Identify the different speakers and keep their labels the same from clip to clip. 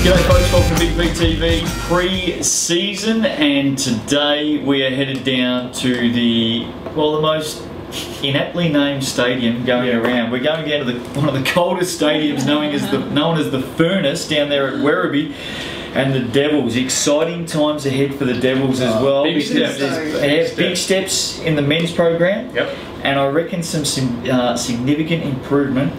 Speaker 1: G'day folks, welcome to Big TV pre-season, and today we are headed down to the most inaptly named stadium going around. We're going down to one of the coldest stadiums known as the Furnace down there at Werribee, and the Devils. Exciting times ahead for the Devils as well.
Speaker 2: Big steps.
Speaker 1: Big steps in the men's program.
Speaker 2: Yep.
Speaker 1: And I reckon some significant improvement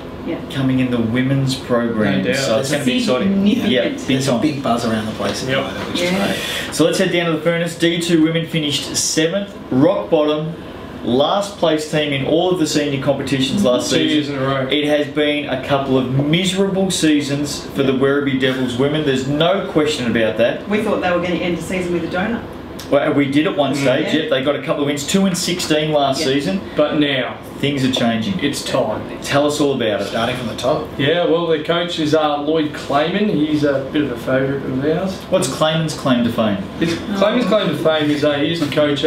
Speaker 1: coming in the women's program.
Speaker 2: No doubt.
Speaker 1: So it's going to be exciting. Yeah,
Speaker 3: there's a big buzz around the place at the moment, which is great.
Speaker 1: So let's head down to the Furnace. D2 women finished 7th, rock bottom, last place team in all of the senior competitions last season.
Speaker 2: 2 years in a row.
Speaker 1: It has been a couple of miserable seasons for the Werribee Devils women. There's no question about that.
Speaker 4: We thought they were going to end the season with a donut.
Speaker 1: Well, we did at one stage, They got a couple of wins, 2-16 last season.
Speaker 2: But now,
Speaker 1: things are changing.
Speaker 2: it's time.
Speaker 1: Tell us all about it.
Speaker 3: Starting from the top.
Speaker 2: Yeah, well, the coach is Lloyd Clayman. He's a bit of a favourite of ours.
Speaker 1: What's Clayman's claim to fame?
Speaker 2: Clayman's claim to fame is he used to coach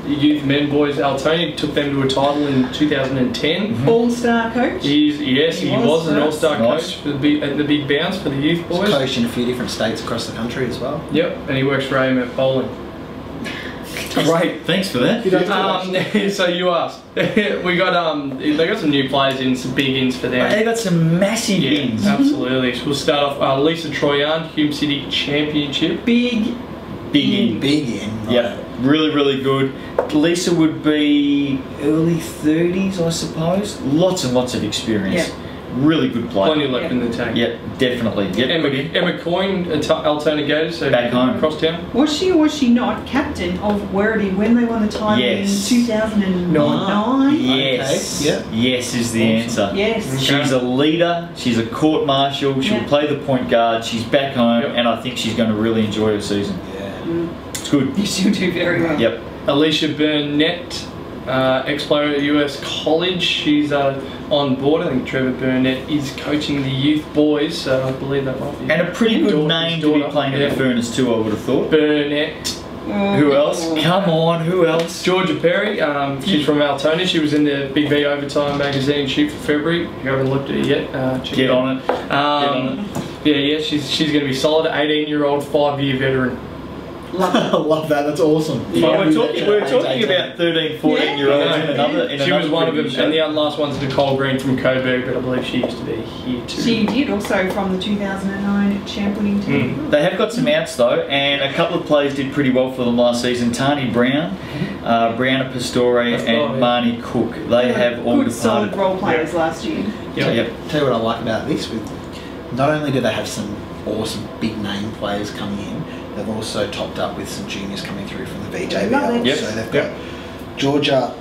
Speaker 2: youth men boys. Altona took them to a title in 2010.
Speaker 4: All-star coach?
Speaker 2: He was an all-star
Speaker 1: Nice.
Speaker 2: coach for the big bounce for the youth boys.
Speaker 3: He's coached in a few different states across the country as well.
Speaker 2: Yep, and he works for AMF Bowling.
Speaker 1: Great, thanks for that.
Speaker 2: So you asked. We got they got some new players in, some big ins for them.
Speaker 1: They got some massive wins.
Speaker 2: Absolutely. So we'll start off Lisa Troyan, Hume City Championship.
Speaker 4: Big
Speaker 1: in.
Speaker 3: Big in.
Speaker 1: Yeah, really good. Lisa would be early 30s, I suppose. Lots and lots of experience.
Speaker 4: Yeah.
Speaker 1: Really good player.
Speaker 2: Plenty left in the tank.
Speaker 1: Yeah, definitely. Yep.
Speaker 2: Emma Coyne, Altona Gators, so
Speaker 1: back home.
Speaker 2: Across town.
Speaker 4: Was she or was she not captain of Werribee when they won the title in 2009?
Speaker 1: Yes.
Speaker 3: Okay.
Speaker 1: Yes is the answer.
Speaker 4: Yes.
Speaker 2: Okay.
Speaker 1: She's a leader. She's a court marshal. She'll play the point guard. She's back home, and I think she's going to really enjoy her season.
Speaker 3: Yeah.
Speaker 1: It's good.
Speaker 4: She'll do very well.
Speaker 1: Yep.
Speaker 2: Alicia Burnett, ex-player at US College. She's on board. I think Trevor Burnett is coaching the youth boys, so I believe that might be.
Speaker 1: And a pretty good name to be playing at the Furnace too, I would have thut.
Speaker 2: Burnett.
Speaker 1: Who else? Come on, who else?
Speaker 2: Georgia Perry, she's from Altona. She was in the Big V Overtime magazine shoot for February. If you haven't looked at it yet,
Speaker 1: Get on it.
Speaker 2: Yeah, she's going to be solid. 18-year-old, 5-year veteran.
Speaker 3: Love that. That's awesome.
Speaker 1: Yeah, we're talking about 13, 14-year-olds
Speaker 2: She was one of them, and the last one's Nicole Green from Coburg, but I believe she used to be here too.
Speaker 4: She did, also from the 2009 champ winning team.
Speaker 1: They have got some outs though, and a couple of players did pretty well for them last season. Tani Brown, Brianna Pastore, and Marnie Cook. They have all
Speaker 4: good solid
Speaker 1: departed.
Speaker 4: role players last year.
Speaker 3: Tell you what I like about this. Not only do they have some awesome big name players coming in, they've also topped up with some juniors coming through from the VJBL. So they've got Georgia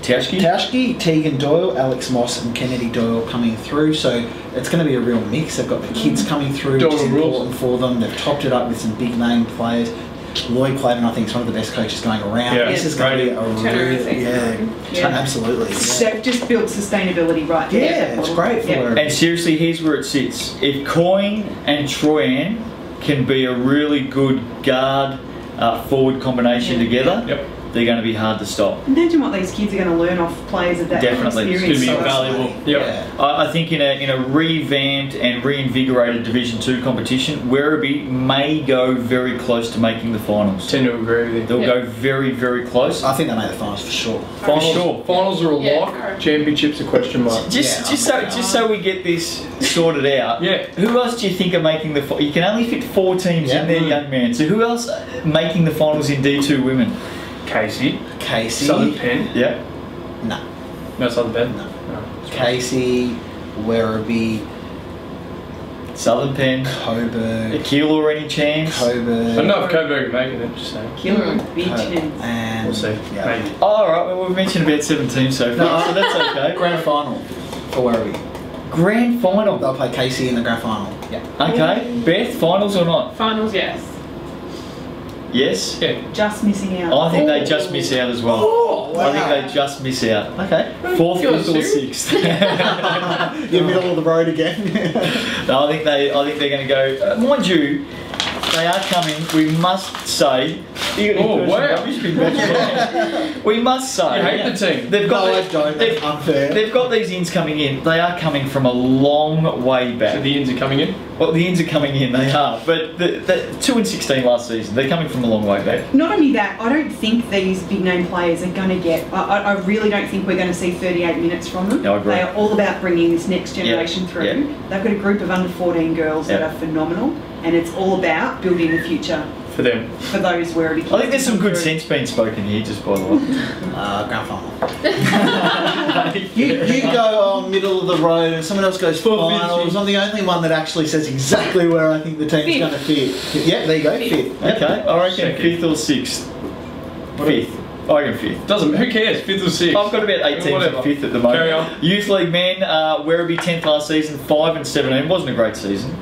Speaker 3: Tauschke, Tegan Doyle, Alex Moss and Kennedy Doyle coming through. So it's going to be a real mix. They've got the kids coming through, which is important for them. They've topped it up with some big name players. Lloyd Clayman, I think, is one of the best coaches going around.
Speaker 2: Yeah,
Speaker 3: this is going to be a absolutely.
Speaker 4: So just build sustainability right there.
Speaker 3: Yeah, it's great for her.
Speaker 1: And seriously, here's where it sits. If Coyne and Troyan can be a really good guard forward combination together, they're going to be hard to stop.
Speaker 4: Imagine what these kids are going to learn off players of that
Speaker 1: Definitely, it's
Speaker 4: experience.
Speaker 1: going to be valuable.
Speaker 3: Yeah.
Speaker 1: I think in a revamped and reinvigorated Division 2 competition, Werribee may go very close to making the finals.
Speaker 2: Tend to agree with you.
Speaker 1: They'll go very close.
Speaker 3: I think they make the finals for sure.
Speaker 2: Finals are a lock. Championships a question mark.
Speaker 1: Just so we get this sorted out. Who else do you think are making the? You can only fit 4 teams in there, young man. So who else making the finals in D2 women?
Speaker 2: Casey.
Speaker 3: Southern
Speaker 2: Penn.
Speaker 1: Yeah.
Speaker 2: No Southern Penn.
Speaker 3: No. Casey, Werribee,
Speaker 1: Southern Penn,
Speaker 3: Coburg,
Speaker 1: Akil or any chance?
Speaker 3: Coburg.
Speaker 2: I don't know if Coburg are making it, just saying.
Speaker 4: Killer big chance.
Speaker 3: And
Speaker 2: we'll see. Maybe.
Speaker 1: Oh, alright, well, we've mentioned about 17 so far, so that's okay.
Speaker 3: Grand final for Werribee.
Speaker 1: Grand final?
Speaker 3: They'll play Casey in the grand final. Yeah.
Speaker 1: Okay. Beth, finals or not?
Speaker 5: Finals, yes.
Speaker 1: Yes?
Speaker 2: Yeah.
Speaker 4: Just missing out.
Speaker 1: I think they just miss out as well.
Speaker 3: Oh, wow.
Speaker 1: I think they just miss out. Okay. 4th, 5th or 6th.
Speaker 3: You're middle of the road again.
Speaker 1: No, I think they're going to go. Mind you, they are coming. We must say.
Speaker 2: Oh, wow.
Speaker 1: We must say.
Speaker 2: You hate the team.
Speaker 1: They've got
Speaker 3: No, I don't. That's unfair.
Speaker 1: They've got these ins coming in. They are coming from a long way back.
Speaker 2: So the ins are coming in?
Speaker 1: Well, the ins are coming in. They are. But the 2-16 last season. They're coming from a long way back.
Speaker 4: Not only that, I don't think these big name players are going to get. I really don't think we're going to see 38 minutes from them.
Speaker 1: No, I agree.
Speaker 4: They are all about bringing this next generation through.
Speaker 1: Yeah.
Speaker 4: They've got a group of under 14 girls that are phenomenal, and it's all about building the future
Speaker 2: for them.
Speaker 4: For those Werribee kids.
Speaker 1: I think there's some good sense being spoken here, just by the way.
Speaker 3: Grand final. you go middle of the road and someone else goes finals. I'm the only one that actually says exactly where I think the team's going to fit. Yeah, there you go, fifth.
Speaker 1: Okay, I reckon
Speaker 2: Second.
Speaker 1: 5th or 6th. 5th. I reckon 5th.
Speaker 2: Doesn't, who cares? 5th or 6th?
Speaker 1: I've got about 8 teams
Speaker 2: Whatever.
Speaker 1: at 5th at the moment.
Speaker 2: Carry on.
Speaker 1: Youth League men, Werribee 10th last season, 5-17. Wasn't a great season.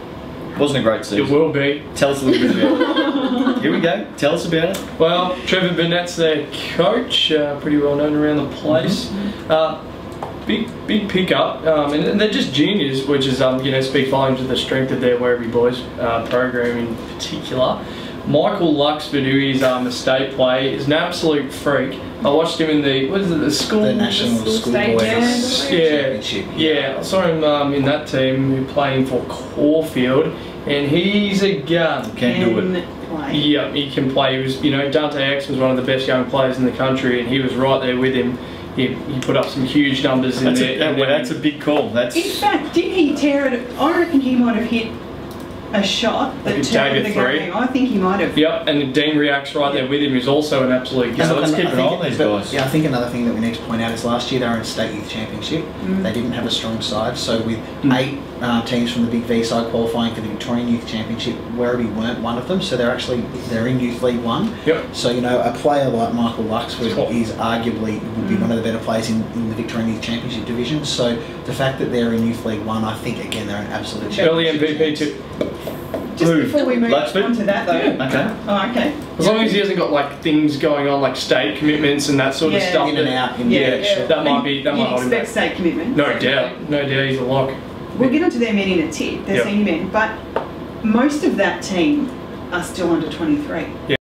Speaker 1: Wasn't a great season.
Speaker 2: It will be.
Speaker 1: Tell us a little bit about it. Here we go. Tell us about it.
Speaker 2: Well, Trevor Burnett's their coach, pretty well known around the place. Big pickup, and they're just juniors, which is speaks volumes of the strength of their Werribee boys program in particular. Michael Luxford, who is a state play, is an absolute freak. I watched him in the school,
Speaker 3: the national schoolboy championship.
Speaker 2: Yeah, I saw him in that team who playing for Caulfield, and he's a gun.
Speaker 1: Can do it.
Speaker 2: Yeah, he can play. He was, Dante X was one of the best young players in the country, and he was right there with him. He put up some huge numbers in there.
Speaker 1: That's a big call. That's.
Speaker 4: In fact, did he tear it? I reckon he might have hit a shot that turned the game. I think he might have.
Speaker 2: Yep, and Dean reacts right there with him, who's also an absolute gun.
Speaker 1: So let's keep an eye on these guys.
Speaker 3: Yeah, I think another thing that we need to point out is last year they were in state youth championship. They didn't have a strong side, so with 8 teams from the Big V side qualifying for the Victorian Youth Championship, Werribee weren't one of them, so they're in Youth League 1.
Speaker 2: Yep.
Speaker 3: So a player like Michael Luxford is arguably would be one of the better players in the Victorian Youth Championship division. So the fact that they're in Youth League 1, I think again they're an absolute
Speaker 2: early MVP too.
Speaker 4: Just before we move
Speaker 1: Luxford?
Speaker 4: on to that though.
Speaker 2: Yeah.
Speaker 1: Okay.
Speaker 4: Oh, okay.
Speaker 2: As long as he hasn't got things going on like state commitments and that sort of stuff.
Speaker 3: In and out.
Speaker 2: That might hold
Speaker 4: You'd
Speaker 2: him
Speaker 4: expect
Speaker 2: back.
Speaker 4: state commitment.
Speaker 2: No doubt, he's a lock.
Speaker 4: We'll get onto their men in a tick, their senior men, but most of that team are still under 23.
Speaker 2: Yeah.